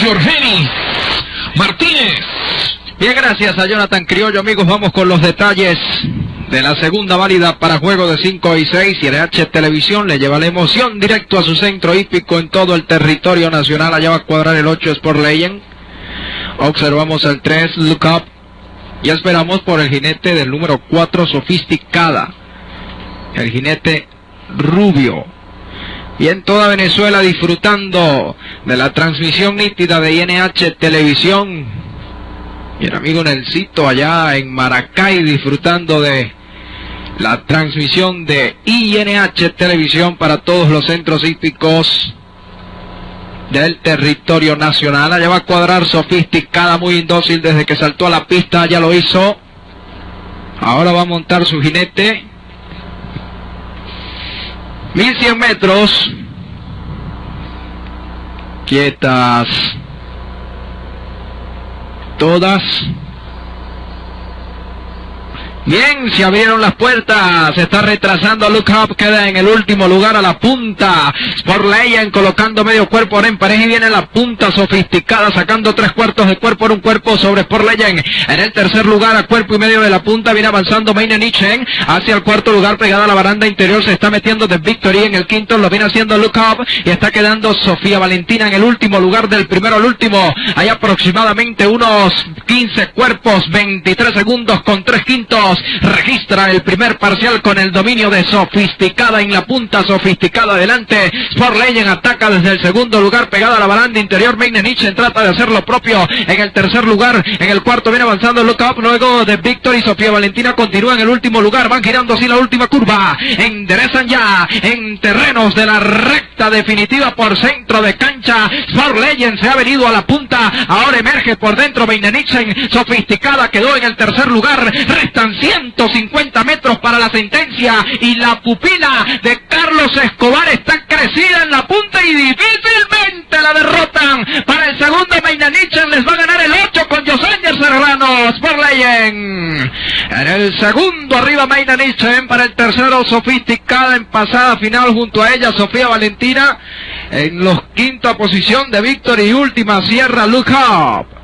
Jorgeni Martínez. Bien, gracias a Jonathan Criollo, amigos. Vamos con los detalles de la segunda válida para juego de 5 y 6. Y RH Televisión le lleva la emoción directo a su centro hípico en todo el territorio nacional. Allá va a cuadrar el 8 Sport Legend. Observamos el 3 Look Up. Y esperamos por el jinete del número 4 Sofisticada. El jinete Rubio. Y en toda Venezuela disfrutando de la transmisión nítida de INH Televisión. Y el amigo Nelsito allá en Maracay disfrutando de la transmisión de INH Televisión para todos los centros hípicos del territorio nacional. Allá va a cuadrar Sofisticada, muy indócil desde que saltó a la pista, ya lo hizo. Ahora va a montar su jinete. 1100 metros. Quietas todas. Bien, se abrieron las puertas, se está retrasando Look Up, queda en el último lugar a la punta. Sport Legend colocando medio cuerpo ahora en pareja y viene la punta Sofisticada sacando 3/4 de cuerpo en un cuerpo sobre Sport Legend. En el tercer lugar a cuerpo y medio de la punta viene avanzando Maine Nichen hacia el cuarto lugar pegada a la baranda interior, se está metiendo The Victory en el quinto, lo viene haciendo Look Up y está quedando Sofía Valentina en el último lugar del primero al último. Hay aproximadamente unos 15 cuerpos, 23 segundos con 3/5. Registra el primer parcial con el dominio de Sofisticada en la punta. Sofisticada adelante. Sport Legend ataca desde el segundo lugar pegada a la baranda interior. Maine Nichen trata de hacer lo propio en el tercer lugar. En el cuarto viene avanzando Look Up. Luego de Victory, Sofía Valentina continúa en el último lugar. Van girando así la última curva. Enderezan ya en terrenos de la recta definitiva por centro de cancha. Sport Legend se ha venido a la punta. Ahora emerge por dentro Maine Nichen. Sofisticada quedó en el tercer lugar. Restan 150 metros para la sentencia y la pupila de Carlos Escobar está crecida en la punta y difícilmente la derrotan. Para el segundo Maine Nichen les va a ganar el 8 con Josanger Serrano. Sport Legend en el segundo arriba Maine Nichen. Para el tercero Sofisticada en pasada final junto a ella Sofía Valentina. En los quinta posición de Victory y última cierra Look Up.